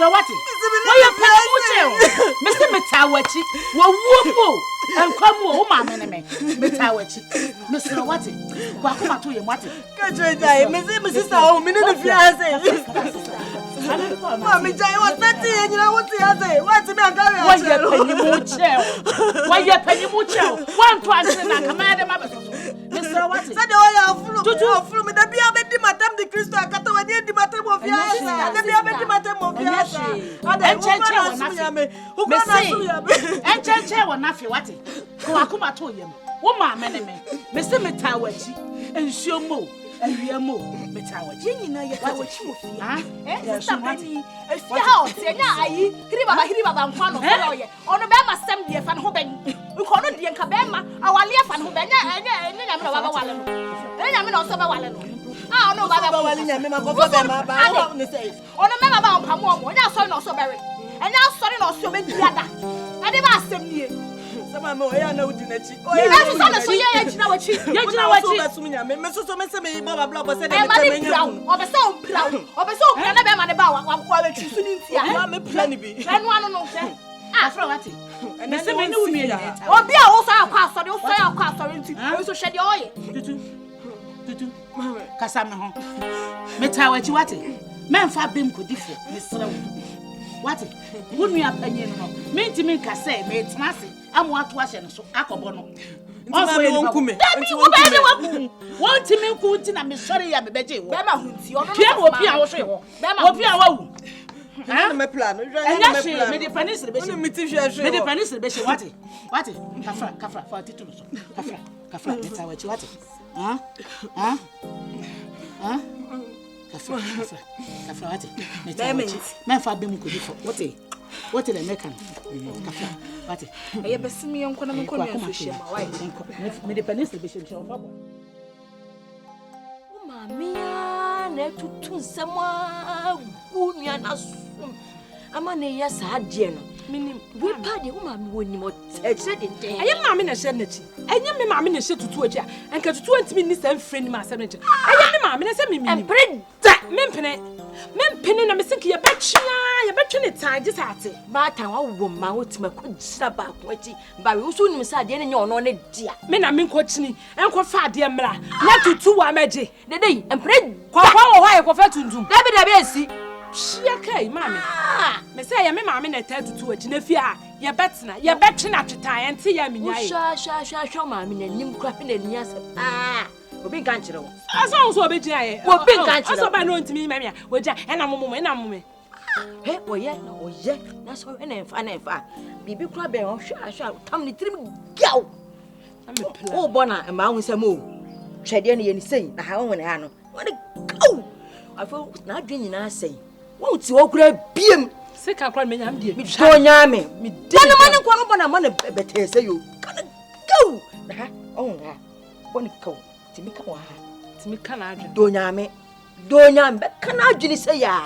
Mr. Watty. Why you paying Mr. Metawachi? Woo and come home, mamma. Metawachi. Mr. Watty. Welcome to your Watty. Can't you die, Mrs. Home, minute of Mammy Jay was 30 and you know what the other. What's the matter? Why you penny mucho? Why you penny mucho? One twice and I command Mr. Watty. Said you flew me the Biabet Matam de Christo, I got away the Matam of Yas, and the Biabet Matam of Yas. And Chencha was nothing. Watty. Kuakuma to him. Woman, Mr. Metawachi, and Shomo. And we are more Metawachi. You know, you're what you feel. Somebody, a few house, and I, Kriba, and one of lawyer, on a Bama assembly of Van Hoben, who call it the Cabema, our Leaf and Hobena, and I'm not Wallen. And I'm not so Wallen. I don't know about on a man about Pamo, and now so not so very. And now sorry not so many other. I never asked them here. Some more, I know the next. Oh, yeah, you know what she that's me. Mrs. Baba Blubber said, I'm a so proud of a so can never man about one quality. I'm a plenty. And one no say. Ah, Frowati. And then we knew me. Oh, be also our pastor, you'll say our pastor into also shed your oil. Tutu, Cassam, Metawachi, what? Men Fabim could differ, Mr. What? Wouldn't you have opinion? Mean to me, Cassay, made massive. I'm what was and so Akobono. Also, won't come. One Timmy Coontin, I'm sorry, I'm a better. Bama Hunty, or Pia was real. Bama Pia. I'm a plan. And made the Panis, made the Panis, what? Kafra, 42. Kafra, that's how what you want. Huh? Kafra, what? Man, Fabim could be for what did I make? What? I have seen me on Konamico. Made a penis bishop. Oh, mamma, net to someone who me and us. I'm a yes, I had meaning we party woman when you more said it. I am mamma in a sanity. I am my mamma in a set to 2 and cut 20 minutes and friend my senator. I am mamma and me print that Mempene na mesinki ya betwe ne tan je sate ba tan wa wo ma wotima ko jira ba ko ati ba we usu nim sa de ne ono ne dia me na me nko chini enko fa de mra na tutu wa maje dede empre kwa wo ha ye ko fa tuntum dabi esi hia kai mame me say ya me mame na ta tutu ati na fi a ye betna ye betwe na twetan ente ya menya ye sha mame na nim kwa na ni asa obi kan kire wo aso so obi gina ye obi kan kire aso ba no ntimi mamia wo gya ena momo he oye na so ena enfa bibi kura be ho hwa tam ni tirim gaw o bona ma hu sam o hwede ne ye ni sei na ha won ha no won gaw afo na adwe nyina sei won ti wo kura biem sika kura me nyam die mi do nyame mi de na mane kwa no bona mane betese yo kana gaw na ha on ha bona gaw Timika na adwene donyame be kana adwene say ya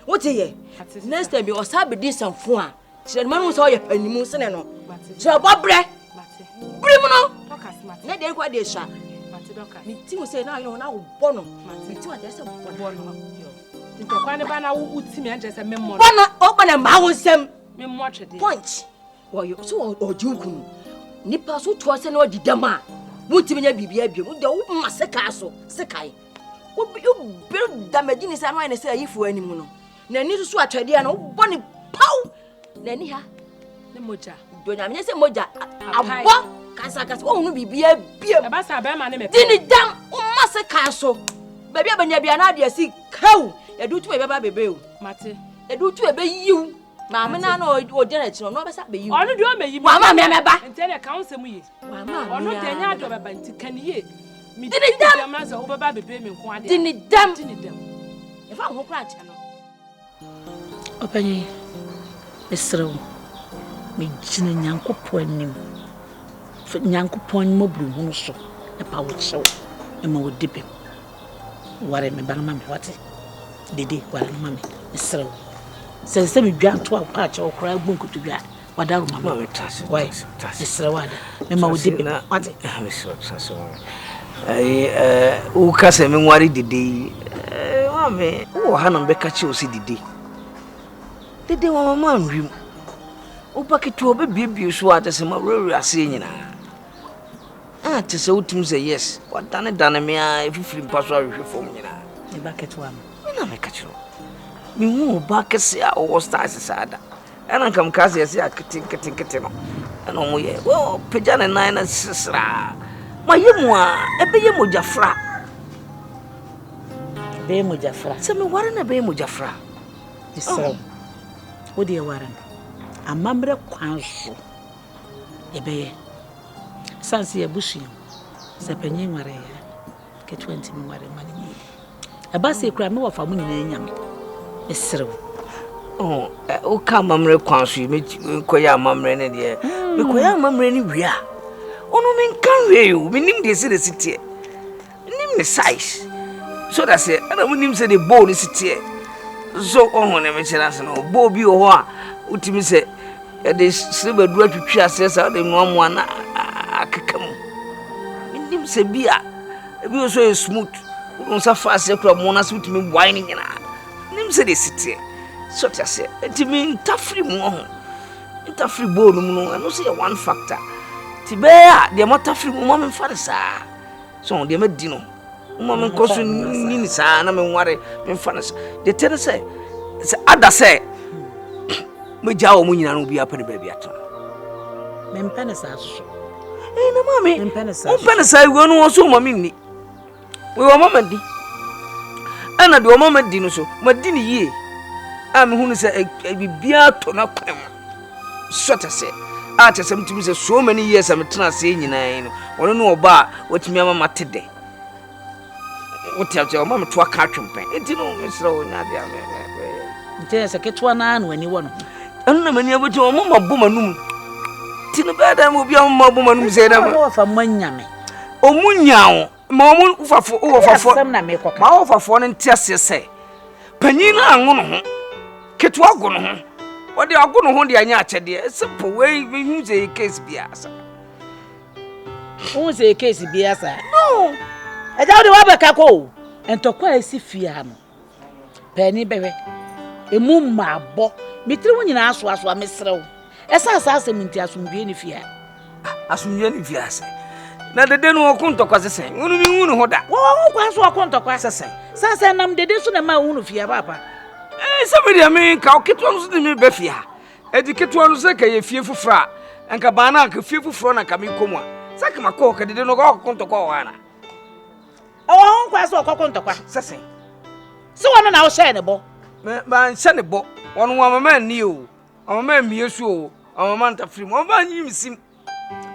wote ye next time o sa be di sanfo a kire no manu so ye panimu sene no kire bobre brimu no na de kwa de sha mi ti mo say na yo na wo bono mi ti wa de say bono nto kwa ne ba na wo timi anje say memmo bono o bana ma wo nsem memmo twede punch wo yo so o jukun nipa so to se na o didama Mutiminya bibia biom de wo maseka so sekai wo build damage ni sa no ene say ayifu animu no na ni susu atwade ya no wo boni paw na ni ha ne moja donya me say moja abo kasa wo hunu bibia biom e ba sa ba ma ne me dini dam wo maseka so baby abanya bia na de si kaw edutu e beba bebe o mate edutu e be yiw Mamma no o generate no be sa be yi. Onu de o meyi. Wa ma me meba. Nte ne kan sem yi. Wa ma. Onu de nya do beba nti kan ye. Mi dini dam ma so o beba bebe mi nko ade. Dini dam. E fa ho kra cha no. Opanyi. Esrew. Mi jina Nyankopon anim. Nyankopon mobru hu so. E pa wo chew. E ma wo dibe. Ware me bana ma me wate. Dede ware ma me. Esrew. Sense me dwa to akwa okra gbonkutu dwa wada mama why esra wada me ma wodi na wate me so o ka se me nwari dede wa me wo ha no be ka che o si dede Dede wa mama nwim. Obaketo obebiebie so atese ma wura ase nyina. Ah, tese utim say yes. What dane me a efifiri mpaso ahwehwe fom nyina. E baketo am. Na me ka kiro. Me hu obakese a o stars sada. Ana kam ka se yesi akete no. Ana mo ye. Wo peja ne nan na sisra. Ma yemu a ebe ye mojafra. Be mojafra. Se me ware na be mojafra. Isra. Wo de ware. Amamre kwanso. Ebe ye. Sansi ebushi. Se panyin ware ya. Ke 20 mi ware mani. Aba se kura me wafa mu nyina nyame. Esrew. Oh, o ka mamre kwanso me koya mamre ne de. Me koya mamre ni wi a. Ono men kan we yo, me nim de se de sitie. Nim ne size. So that say, ana mu nim se de bowl ni sitie. So ono ne me chira se no bowl bi o ho a utimi se e de sebe du atwitwi ase sa de no amu ana akekam. Me nim se bi a bi o so smooth. On sa face kura mo na so utimi wine nyina. Nim se de sitie. So that say, etimi ntafri mu ho. Ntafri bowl mu no, ano se one factor. Tibea de matafri mu mo me fa sa. So de ma di no. Mo me koso ni sa na me nware me fa na sa. De tere say ada say me jawo mu nyina no bi apane ba bi ato. Me mpene sa so. Na mama. Mpene sa. Mpene sa wo no so mama ni. We wo mama di. Ana de wo mama di no so, ma di ni yie. A me hunu say bibia to na kwam. So ta say ate sem timi say so many years am tena say nyina no. Wono no oba watimi mama tede. Wotia mama to aka atwempen. Enti no mesra wo nya bia me. Nte se ketwa na no ani wo no. Anu na mani aboti o mama boma num. Tino bada mo bia mama boma num say da ma. Wo fa manyame. O munyawo. Ma o mu ufafo o fafo. Sam na me koka. Ma o fafo no ntiase say. Panyin na anwo no ho. Ketwa go no ho. What the agono ho de anya achede simple way we use a case biasa. Who say case biasa? No. E jaw de wa beka ko. Entokwa esi fia no. Pani bebe. Emu mabo. Mitri wo nyina aso amesrew. Esa asem nti asomdwe ni fia. Asomdwe ni fia se. Na dede no okontokwa sesen. Unu mi hunu ho da. Wo kwa so okontokwa sesen. Sesen nam dede so na ma hunu fia papa. Somebody I mean ka oketwa no so de me be fia. Ediketwa no se ka ye fie fufura. Anka bana ka fie fufura na ka me komu a. Saka makọ ka dede no ka okontokwa wa na. Wo kwa so okontokwa sesen. Se wono na wo share ne bo. Ma nse ne bo. Wono wa mama ni o. Mama miesu o. Mama ntafiri mo. Mama nyim sim.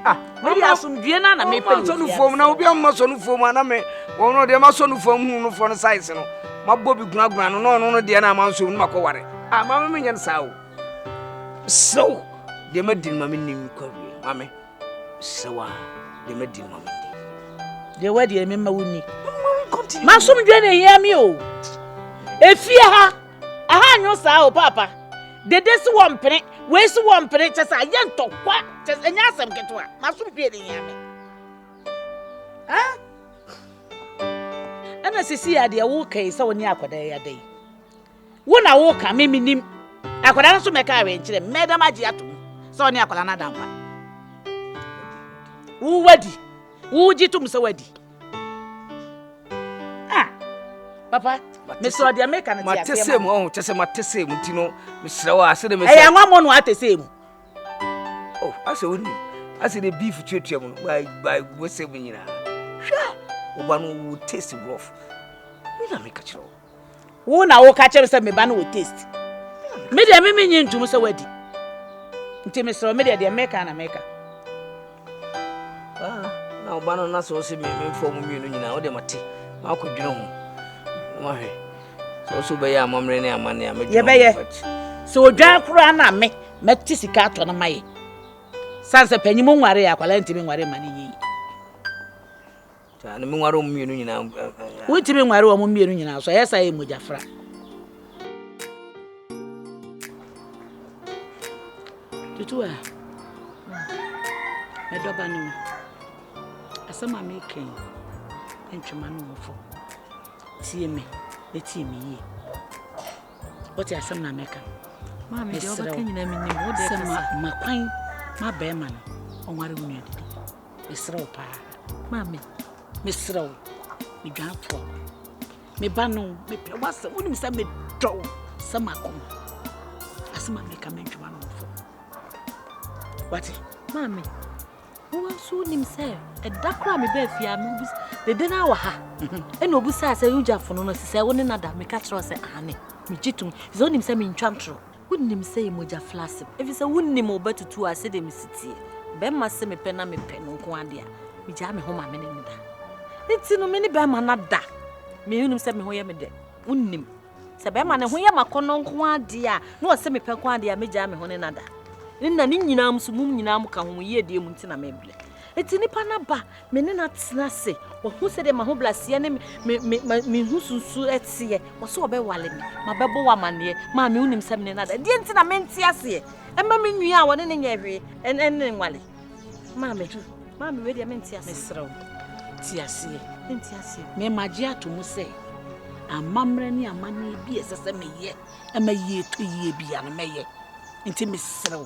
Ah, me asomdwe na me pe. So no fom na obi am so no fom na me. Wono de ma so no fom hu no fo no size no. Ma bobi gunaguna no de na ma nso no makọware. Ah, mama me nyen sa o. So, de ma din mama nim kwawe. Mama. Sewa, de ma din mama din. De wadi e memma wuni. Ma somdwe na hia mi o. Efia ha. Aha nyo sa o papa. Dede si wo mpene, we si wo mpene chesa ye ntokwa, chesa nya asem ketwa. Ma somdwe de hia mi. Ha? Ana sisi ya de wo kai sa woni akwada ya dai. Wo na wo ka me minim. Akwada so meka awe nkyere, meda maji atom. Sa woni akwada na dampa. Wo wadi. Wo jitum sa wadi. Ah. Papa, me so de America na tia. Matesem o, chese matesem tino, me srewa ase de me. Eh, anwa mo no atesem. Oh, ase woni. Ase de beef tuatua mu no, by we se nyina. Hwa. Oba no wo taste rough. Me na make chiro. Wo na wo ka chiro se me ba no wo taste. Me de me nyi ntum se wadi. Nti me so me de America na America. Ah, na oba no na so se me fo mu mienu nyina, wo de mate. Ma ko dwene ho. Mahe. So be ya amamre ne amane ya me. Ye be ye. So odwan kura na me meti sika ato na maye. Sanse panyimu nware ya kwala ntimi nware mani yi. Ta na me nware o mienu nyina. Wo ntimi nware o mienu nyina so yesa ye mojafra. Tutua. Me doba no. Asama me ken. Entwema no mofo. Tie me yi. What you asem na meka. Mami, the other thing in my quine, my bearman, on what we need. Miss Ropa, Mammy, Miss Row, me got for me banno, me what's the woman send me door, some come. As my make a mention one for what, Mammy. Who else would him say? A dark crummy bed for your movies, the dinner were ha. And Obusa say you jump for no say one another, me catch us at Annie. Me jitum, his own him say me in Chantro. Wouldn't him say moja flassip? If it's a wouldn't him over to 2, I said him city. Ben must say me pen and me pen on Quandia. Me jam me home a minute. It's no many bearman not da. Me him say me where me de. Wouldn't him. Say bearman and where my conon Quandia. No, say me pen Quandia, me jam me home another. Nna ni nyinam so mum nyinam ka ho ye de mu ntina meble eti nipa na ba me ne na tena se wo hu se de ma ho blase ne me hu sunsu etie wo so obe wale me ma bebo wa mane ma me unim se me na da de ntina me ntia se e ma me nwia wo ne nya hwe en wale ma me we de me ntia se Mesro tia se me magia to mu se amamre ni amane bi esese me ye e ma ye to ye bia na me ye nti mesro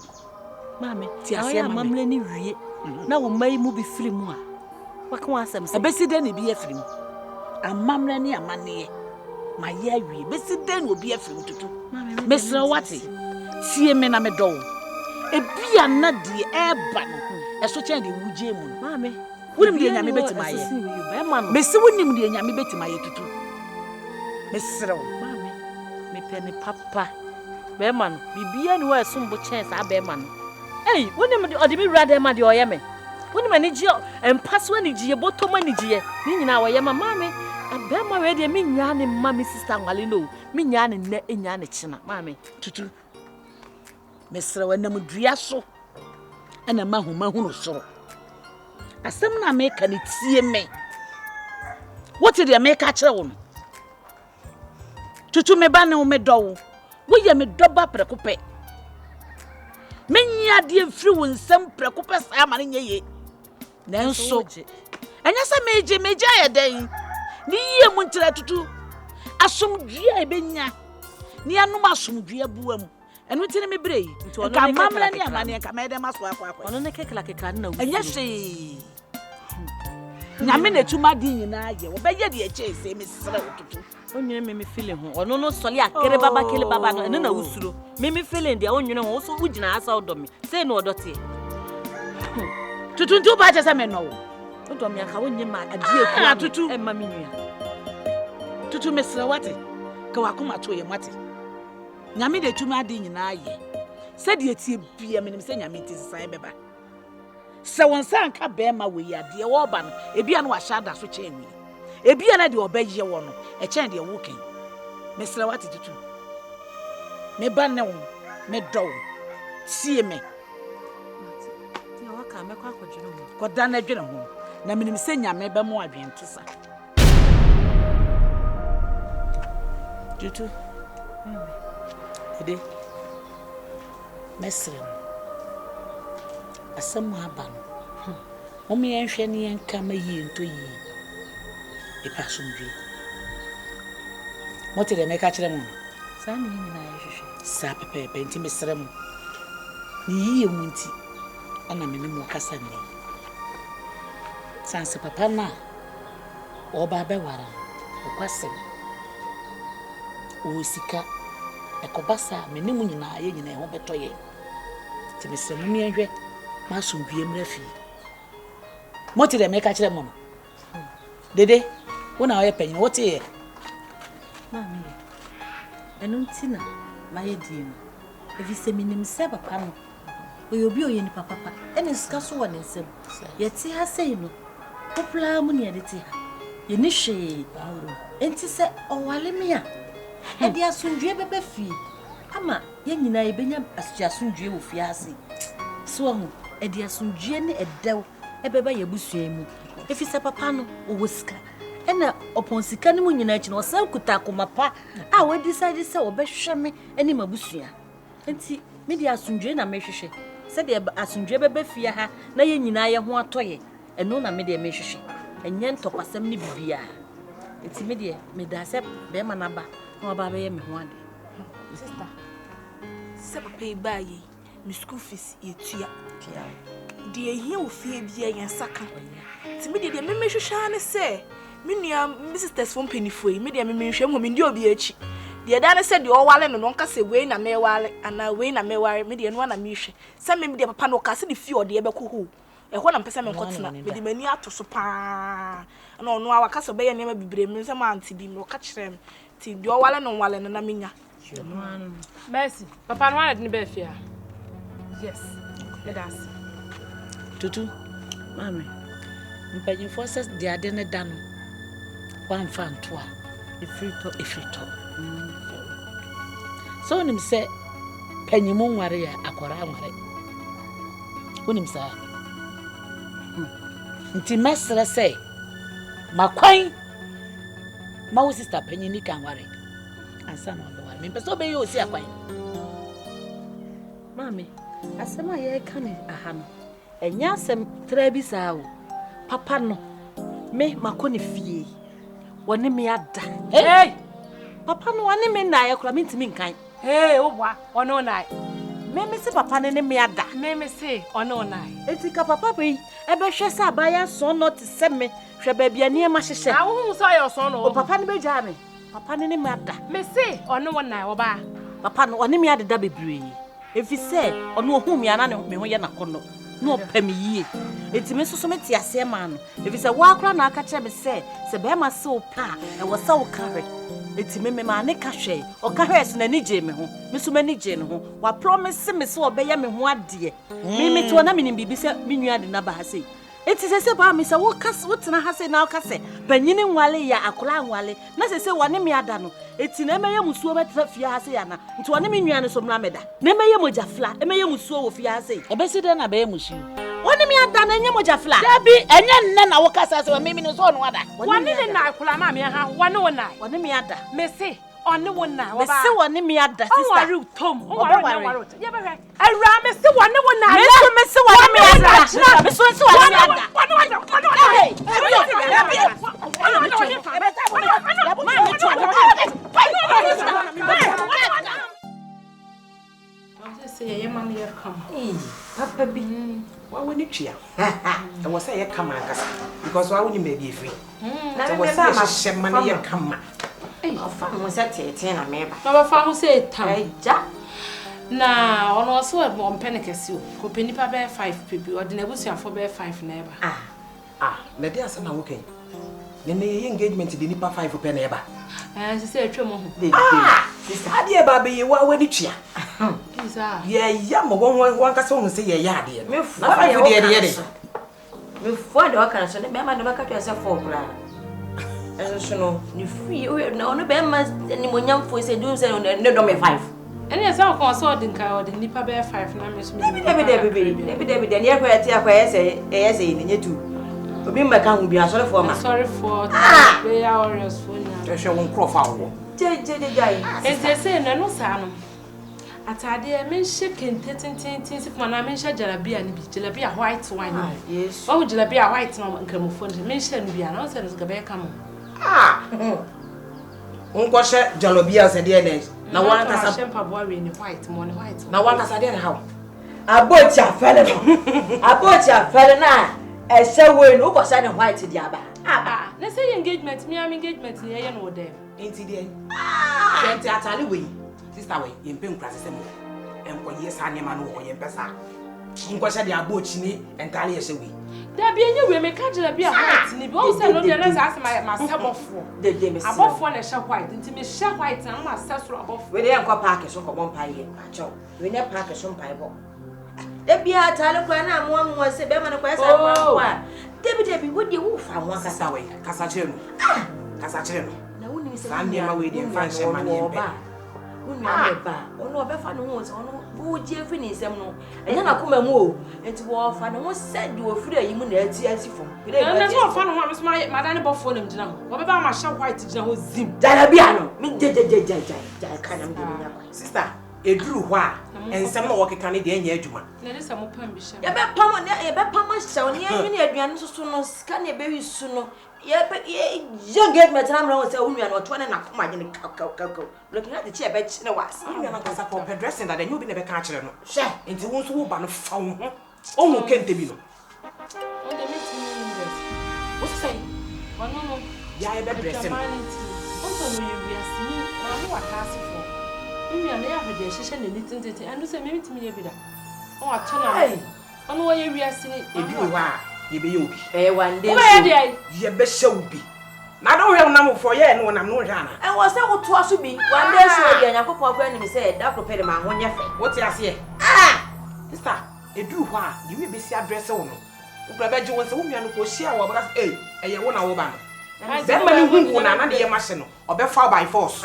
Mami, tia mamle ni wie. Na wo mai mu bi firi mu a. Waka wasem se. Ebesi de ne bi afiri mu. Amamle ni amane ma ye awie. Besi de ne obi afiri mu tutu. Mesra wati. Sie me na me do. Ebia na de eba no. Eso chen de wuje mu. Mami, wonim de nyame betima ye. Mesi wonim de nyame betima ye tutu. Mesra wo. Mami, me pe ne papa. Be man, bibia ni wa esumbo chen sa be man. Hey, wonim de odi mi rade ma de oye me. Wonim ani ji empaso ani ji botom ani ji ni nyina wo ye ma mami. Abema we de mi nya ne mami sister nwale no. Mi nya ne ne enya ne china mami. Tutu. Mesra wa nam dua so. Ana mahoma hu no soro. Asem na me ka ne tie me. What did you make a children? Tutu me ba ne o me do. Wo ye me doba prekope. Menya de mfiri wo nsem prekope sa ma ne ye. Nanso. Enya sa meje ya den. Ni ye mu ntira tutu. Asomdua ebenya. Ni anum asomdua buam. Enu tini me brei. Ka mamla ni amane ka me de maso akwa. Ono ne kekla na wu. Enya hwe. Nyame na tuma di nyina ye. Wo be ye de eche se me sere otutu. Onwene me feeling ho. Ono no soli akere baba kele baba no ene na usuro. Me feeling dia onwene ho so wugina asa odomi. Say no odote. Tutu ntu ba chese me no. Odomi aka wonye ma adie ku tutu e ma me nua. Tutu me sere wate. Ka wakoma to ye mate. Nyame de tuma di nyina ye. Se de tie bia menim se nyame ti san beba. Se wonsa anka be ma we ya de wo ba no ebia no wa shada so chenwi. Ebia na de obaye wo no e chen de wo ken. Mesra wate tutu. Me ba ne wo me do. Sie me. Ti waka me kwa kwadwene ho. Koda na dwene ho. Na menim se nyame ba mu adwentesa. Tutu. Dede. Mesra. Asam aban. Omi enhwe ne enka mayi ento yi. Epasumdwe. Mote de meka kire mu. Sa ne nyina ya hwehwe. Sa pepe penti mesra mu. Ni yi mu nti. Ana me ne mu kasa ne. Sanse papa na. Oba be wara. Okwasem. O sika. Ekobasa me ne mu nyina ye nyina ho betoye. Ti mesra mu mi enhwe. Masumdwe mrafi. Mote de meka kire mu no. Dede, wona oye penyin wote ye. Mami. Enu ntina ma ye die no. Evi se minim se papa no. Oyobi oye ni papa. Ene sika so wona nsem. Ye ti ha sei no. Popla mu ne de ti ha. Ye ni hwe. Enti se owale me a. E dia asundwe bebe fi. Ama ye nyina ye benya asundwe wo fi ase. So ho e dia asundwe ne edew e beba ye busua mu. Efi se papa no owo sika. Ena opon sika ne mu nyina achi no san kuta komapa a we decide se obehwe me eni mabusua. Enti me dia asundwe na mehwehwe. Se dia asundwe bebe fia ha na ye nyina ye ho atoye. Eno na me dia mehwehwe. Enye ntopasem ne bibia. Enti me dia me da se be ma na ba na ba be ye me ho ade. Sister. Se papa ba yi me school fees yetua de ehia ofie bia yen saka ti me de me hwehwa ne se me nua me sisters fo mpanifo yi me de me hwehwa mo me ndi obi achi de da ne se de o wale no nka se wei na me wale ana wei na me ware me de no na me hwe se me de papa no ka se de fie o de beko ho ehwo na mpesa me nkotena me de mani ato so pa na ono awa ka so be ye ne ma bibre me se ma anti bi me ka kire me ti de o wale no wale na menya Mercy papa no ade ne be fie yes let us tutu mami mpagin forces de ade ne da no wan fa nto a ifrito so nim se panyimu nware ya akora nware unim sa nti mesre se makwan ma wo sister panyini kan nware ansa no be nware me peso be yo si akwan mami asema ye kan aha no enya asem trabi saa o papa no me makoni fie woni me ada hey papa no woni me na ye kura me ntimi nkan hey obwa ono nai me se papa ne me ada me se ono nai etika papa be ebe hwe sa abaya so no te se me hwe ba bia ne ma hyehye a wo so ayo so no o papa ne be gya me papa ne me ada me se ono nai oba papa no woni me ada da bebre efi se ono ohu me ana ne me ho ye nakono no pam yie etime soso me tiase ma no efi se wa akra na aka che me se be ma se o pa e wo sa o kare etime me ma ne ka hwe o ka hwe so na ni je me ho me so ma ni je ne ho wa promise me se obeya me ho ade me to na me ni bibi se me nua de na ba ha se eti se ba me se wo kase wo tena ha se na o kase panyini nwale ya akora nwale na se wone me ada no eti na emeye musuo betra fie ha se ya na nti wone me nua ne so mra meda na emeye mojafla emeye musuo wo fie ha se ebesi de na be mushi wone me ada na enye mojafla dabi enye nne na wo kase se me no so no ada wone ne na akora ma me ha wone me ada me se one wona wa ba me se wone me ada sister wari tom wari ye be he awra me se wone wona me se wone me ada me so wone me ada Papa bi wa woni twia e wo say ye kama akasa because wa woni me bi free na wo say shema na ye kama ofa mo se tete na me ba na fa mo se tam ja na ono so e bo mpene kese o ko penipa be 5 pebi o de na busuafo be 5 na eba na de asa na wo ken ne ye engagement de nipa 5 pe na eba se atwa mo ho sister ade ba be ye wa wani twia isa ye ya mo won kasa won se ye ya ade me fu de wakana so ne be ma de bakatwa se for kura eso no ni free na ono be ma ni monyamfo se dum se ne do me 5 ene se ko so de nka o de nipa be 5 na me so me de ne yakwa ti akwa se ni nyetu obi mmeka hu bi asori for ma sorry for be ya warriors for nya ehwe won krofa wo jai ese se na no sa no atade me hye kente tintin sifuma na me hye jalabia ni bi jalabia white wine yes o jalabia white na nkamufo me hye no bia na o se no ga be ka mo unko hye jalabia se de ne na wan kasa shempa boy ni white mo ni white na wan kasa de ne how aboti afele na ese we no ko sa ne white di aba na say engagement me am engagement ni ye no dem enti de enti atale we sister we yempe nkrase se mo enko ye sa ne ma no wo yempe sa unko hye de aboti ni entale ye se we da bi enye we me ka jira bi a white ni bi o se no de na sa asema ma sabofo de me se abofo na hye white nti me hye white na ma sasoro abofo we de enko park so ko bon paye acho we ne park so paye bo de bi atale kwa na amwa se be ma no kwa sa kwa debi wo de wo fa ho kasa we kasa chire no na wo ni se sa ne ma we de fan hye ma ne be unu ba ono obe fa no ho se ono wo je fi ni nsem no enya na koma mu o enti wo fa no ho se de wo firi ayi mu na ati fom na so fa no ho amso ma dane bofo no mgina ho wo be ba ma hye white gina ho zim jara bia no mi je kana mi nya kwa sister eduru ho a ensem na wo keka ne de enya adwuma na de sam pam bi hye ye be pam hye oni anyi ne aduane so no ska ne be wi su no young get my time around say woman or 20 na come agin kakao. Looking at the chair bed na was. You na kasa for dressing that you be never catch no. Sure. Enti won so wo ba no fa wo ho. O mo kente bi no. On the meeting this. What say? No. Ya e be dressing. Also no you are seeing na no wakase for. Me na ya be hye na nitin tete. Anu say me mitimi ye bi da. O atona. Ono wo ye wiase ni. Ebi wo a ye be ye obi. One day. Where dey? Ye be hye obi. Na don't hear nam for ye no nam no hwe ana. And was that what to aso bi? One day so dey Yakopon kwa ni say that prepare ma ho nya fe. What you say? Sister, edu ho a ye we be si address wo no. Ukura be je won se wo nua no ko hia wo ba eye wo na wo ba no. Dem mani hu na na de ye ma hye no. Obe fall by force.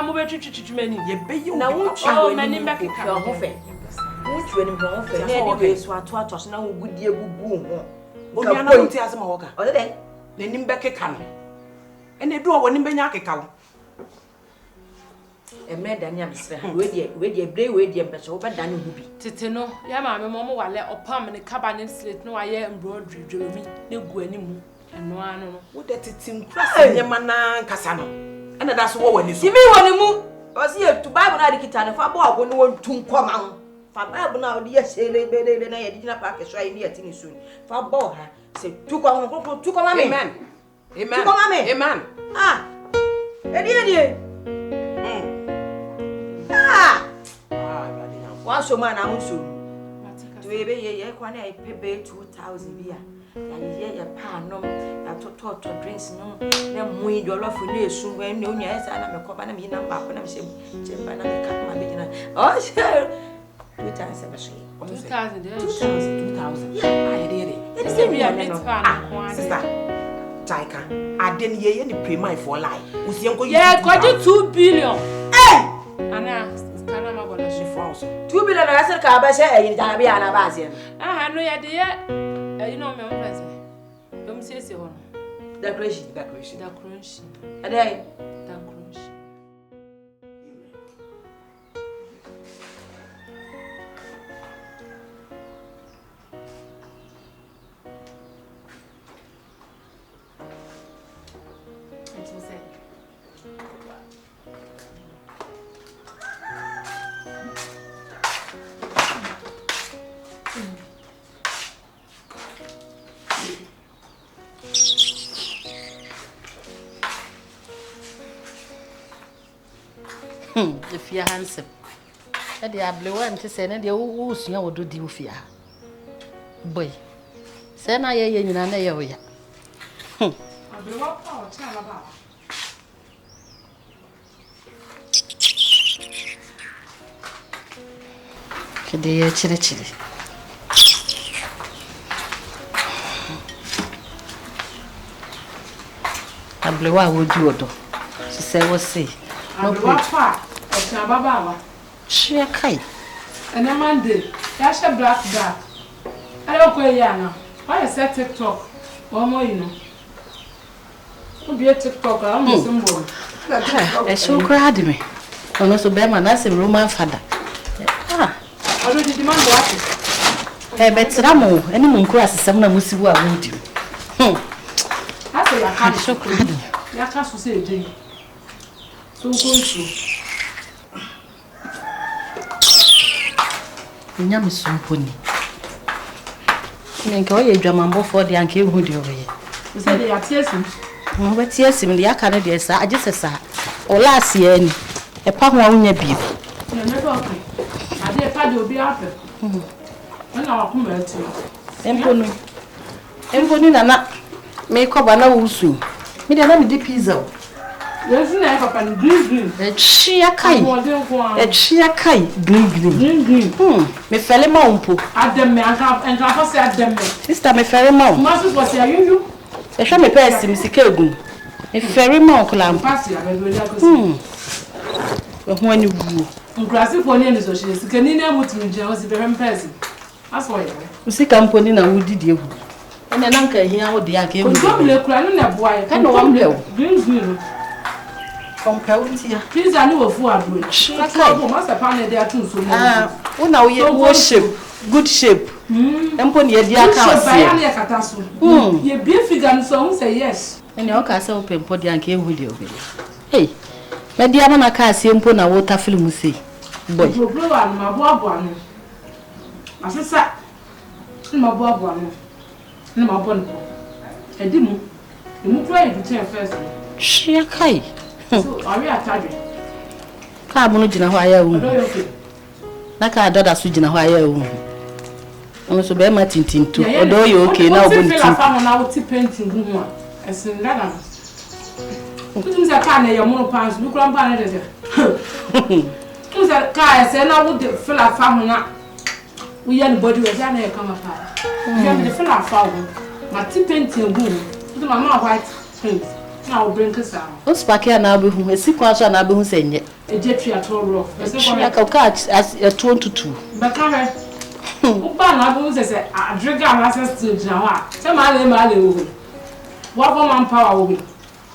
Mo be twitwitwi mani. Ye be ye Na wo obi. mani be ka ho fe. Wo twe ni ho fe. Na e be so ato so na wo gudie gugu ho. Obi ana wo ti ase ma wo ka. O de Na nim be keka no. Ene du wo nim be nya keka wo. Emre Daniel Misre. We dey brave we dey mpese wo be Daniel hu bi. Tete no, ya ma me mo wale opam ne cabinet slate no aye embroidery dwolomi ne gu animu. Eno anu no. Wo de titim krasa nyema na nkasa no. Ene da so wo wani so. Timi woni mu. O si e tu Bible na dikita ne fa bo ago ne won tun koma ho. Fa Bible na odi ye sele bele na ye digina pa ke so ayi ne yatini so. Fa bo ha se tu koma ho tu koma me. Amen. Amen. Tu koma me. Amen. Edi. One so man am so. To be ye kwan I pay 2,000 bia. Ya ye pa nom ya to drinks no na mu jollof ne esu wen ne onya esa na me koba na me number ko na me chemba na me kat ma be gina. Oh sure. 2,000 be say. 2,000. Yeah, I did it. It is be a bit fun. Sister. Taika. I didn't hear any pre-mine for life. Yeah, got 2 billion. Hey! Ana kana ma bola shi France. 2 billion na sel ka ba she e ja bia na ba se. No ya de ye you know me on place. Dom se ho. Decoration. Adai. If you're handsome, and the ablewan to send the old snow do do fear. Boy, send I in an area. Dear chili. Ablewa would do. She said, "What's see?" No papa, o baba. She a kai. And a Monday, that's a black. I don't go yana. Why is that TikTok? One more, you know. Who be a TikTok? I'm a symbol. I so cried me. And also bear my nice Roman father. Already demand what? I bet Ramo, any moon cross some Musiwa would you. I say, I can't so cried. I can't say a day. So go to. Nyam sumponi. Nenka oye dwamambo for the anke hu de oye. You say they are teasing. Mo be tiesim de aka ne de sa agese sa. O last year ni. E pa ho awunya bi. You never okay. I dey pa de obi ape. When I come back to. Emponu na me ko ba na wusu. Me de na me di pizza. Yes, na papa ni green. Chia kai. Chia kai green. Me fele ma umpo. Adem me anka for say adem me. Sister me fele ma. Masu for say you. E hwa me pesi mi sika egum. Me fele ma okula. Pass ya be do akosi. We ho ani wu. Nkrasi for ni so she sika ni na mutu nje o si be pesi. That's why. Usika mponi na wudi die hu. Ene na nka hia wo de aka emu. Ko mle kura no na boy. Ka no wa mle. Green. Compare Pizza ni wo fu adro. Ka ko master pan dey atun so. Una wo shape, good shape. Empo ni e di aka ase. Ye be figure so who say yes. And your castle open for the anke with you. Hey, my dear Nana Cassie and Pona water film see. Boy, you blow on my bob one. As I said, my bob one. No, my bonnet. And Dimu, you move right to turn first. she a kai. So, are we at target? Come on, Jina, why you? Naka dada sujina why you? I'm so bad, my tintin too. Although you okay now, but I'm painting. As in that, who's a car near your monopans? Look on Panada. Who's a car? I said, I would fill our family up. We young body was down there come apart. You have the fill our family. My tea painting boom. To my mouth white paint. Now bring us out. What's back here now? Who is sick? Was an abu saying it? A jetty at all rough. She like a catch as a 2 to 2. But come here. Uba says, I drink our last to Jawa. Some other man. What man power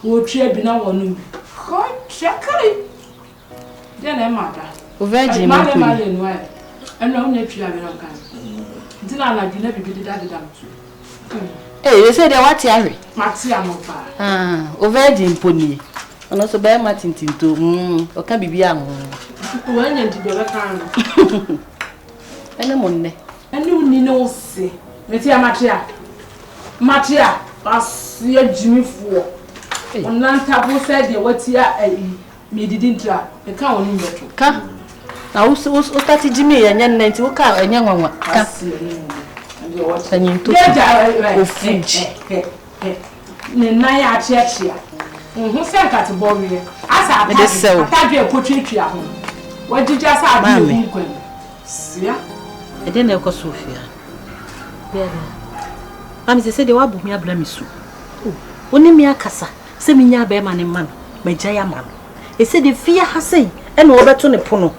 will trade be now on. God, check it. Then I matter. Virgin, my and no nature of your kind. Did I like you never be that damn too? Hey, you said what Harry? Maxia Mopa. Ah, Virgin pony. And also bear Martin to or can be young. When you did the kind. And a Monday. And you need no say. Matia. As your Jimmy for. On Lantabu said, what here me didn't try. The cow in the car. Now, who started Jimmy and young Nancy will come and young one. And you took a French. Naya Church. Who sent at a boy? As I did so, I did a portrait. What did you just have? I didn't know Sophia. I'm the city of me a blemisu. Only me a cassa, seminia bearman and man, my giant. He said the fear has say, and over to Nepono.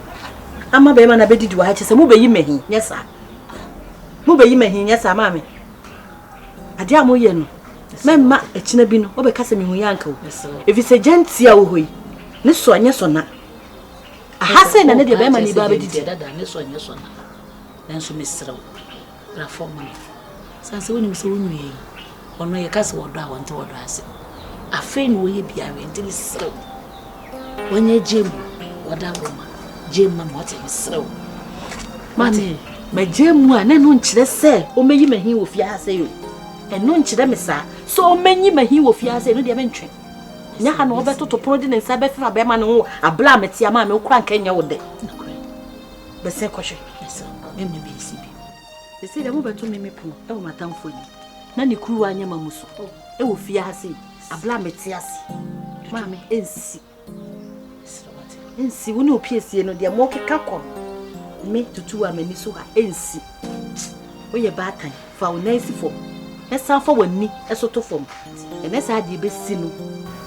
I'm a bearman, I bet you I just move a yemehin, yes, sir. Move a yemehin, yes, sir, mammy. A dear moyen. Mamma, a chinabin, over Casimir uncle. If it's a gentia, we. This one, yes or not. I have said another bearman, you baby did that, and this one, yes or not. Then so Miss Raforman. Since when you saw me, or no, your castle would want to address it. A friend will be until it's so. When you Jim, what that woman, Jim, and what is so. Money, my Jim, one and none to say, or may you may he with ya say, and none to them, sir. So many may he with ya say, no dimension. Nahan over to Prodin and Sabbath for a bearman, a blam at Yama, no crank in your day. But say, question, yes, sir, maybe CB. They say the move to me, oh, my tongue for you. Nanny crew and Yamamuso. It will fear her say, a blam at Yassi. Mammy, and see, we know PC and dear monkey cacon. Me to 2 amenisoha, and see. We a bad time for our Nancy for. Let's have for one knee, a sort of form. And that's how the best sin.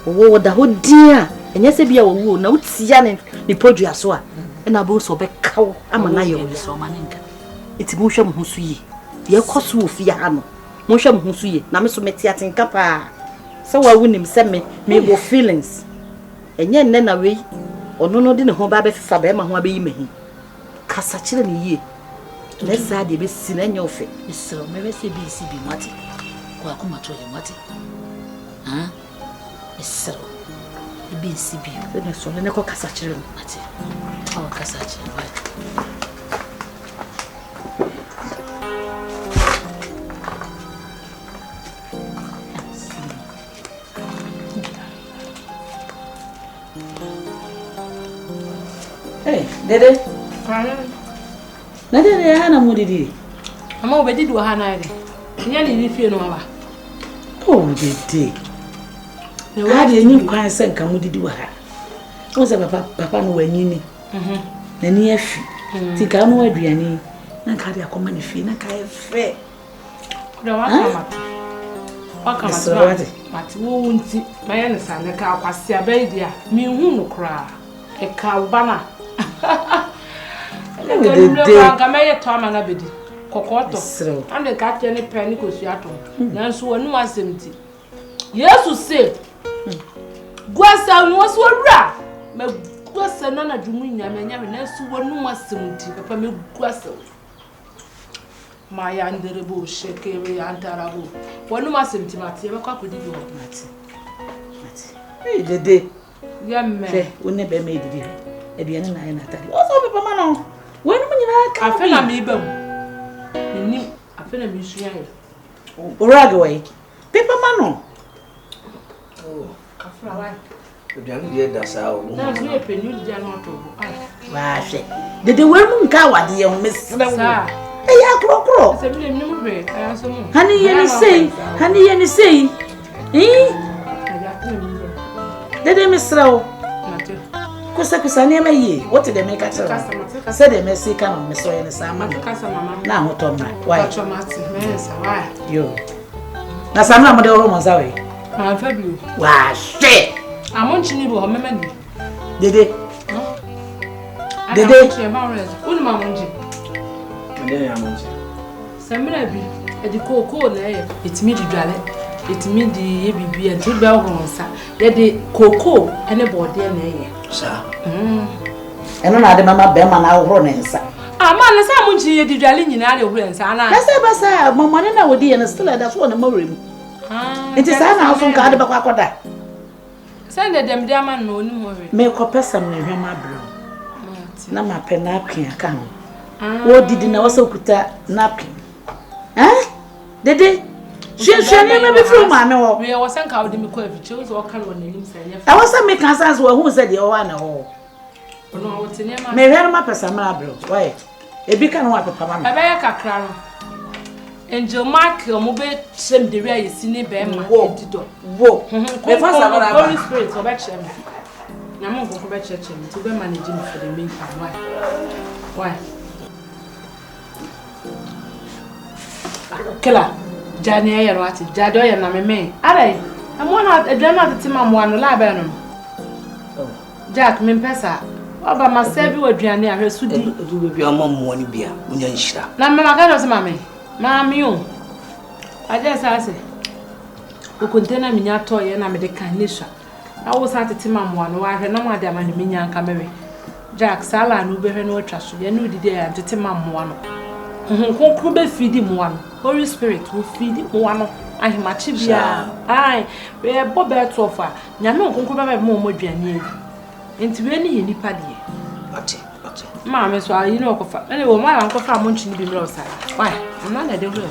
Oh, the whole dear, and yes, be our wool, no Sian, the produce, and I both so back cow. I'm an eye of so maninka. It's Musham Husui. Your cost will fear Hano. Musham Husui, Namiso Metiat in Capa. So I wouldn't send me go feelings. And yet, then away, or no, didn't hold Babby Fabema who be me. Cassachil ye. Let's say the best sin in your face. So maybe say BCB Matty. Welcome to your Matty. Ah, it's so. The BCB, the next one, and I call Cassachil Matty. Oh, Cassachil, right? Hey, Dede. Dede, Hana Mudidi. I'm over did what Hana. Nearly if you know. Oh, Dede. No, I didn't quite send Camudi do her. Was a papa no when you need. The near feet. Think I know where Brianny. Nankadia come and fee, Nankai fair. No, what comes but won't see my understand the cow was a baby. Me who cry. A cow banner. I may a Tom and Abedi. Cocoto. And the cat any penny goes yato. Nancy one was empty. Yes, you say. Guasa was one rap. My guasa none of Jumina, and Nancy one was empty. Papa me guasa. My underable shake and terrible. One was empty, Matty, a cock with you, Matty. Hey, Dede. Yeah, man. We never made it. Ediana na na tadi. O so papa ma no. We no nyina ka. Afa na me ba mu. Ni afa na me sua ye. Uraga way. Papa ma no. Oh, Afra wa. Obian dey da sa o. Na so ye penu di anu to. Wa hwe. Dede we mu nka wade ye ho mesra wo. Sa. Ya krokro. Se bi ni mu hwe. Aya so mu. Hani ye ni sei. Dede mesra wo. Kusa ni amaye. What did they make us? Said they may see come me so in the summer. Na hotomra. Why? Yo. Na samna mo de oro zawe. Ma fa bi. Wa hwe. Amonchi ni bo ho mema ni. Dede. Unu ma monji. Ade ya monji. Samira bi edi koko na ye. Etimi di dwale. Etimi di ye bibi en to ba ho nsa. Ye de koko ene bode na ye. Sa. Eno na ade mama be ma na ahoro ne nsa. Ma na sa monji ye di dwale nyina de ahoro nsa na. Basa mama ne na wodi ye na still da so na mawrem. Enti sa na aso nka ade bakwa koda. Send them dear man no ni more. Me ko pesa me hwe ma bro. Na ma pe na akwa aka ho. Wo didi na wasa kuta napkin. Dede. Shia me be fru ma me wo. We was sanka wo de me ko afiche so kan wo nanim sa nya. I wasa me kan sans wo hu se de o wa na ho. No wo tene ma. Me hwe ma pesa ma bro. Why? Ebi kan wa papa ma. Aba ya kakra no. Angel Mark mo be trem de ria yesi ni be ma edido. Wo. Me fa sa na Holy Spirit go be trem. Na mo go be trem to be manage me for the main why? Why? Kela. Jani ya rwati. Jado ya na meme. Arai. Amona edwana tetima mo anu la be no. Jack me pesa. Oba ma serve waduane a hwesu di. Edu be omo mo ni bia. Unya nhira. Na me maka no se mame. Mami o. Aje sa se. O kontena minya to ye na me de kan nisha. Na wo sa tetima mo anu wa hwe na mo ade ama ne minya nka mewe. Jack sala no be hwe no atwa so. Ye no dide ya tetima mo anu. Konkro be feed mo anu. Holy Spirit will feed mo anu. Ahimachi bia. Ai, we bo be tofa. Nyame konkro be mo aduane edi. Enti we ni ye nipa de. Ate. Ma me so ayi no kofa. Ene wo ma wan kofa mo nchi ni bi mra osa. Why? I'm not the devil.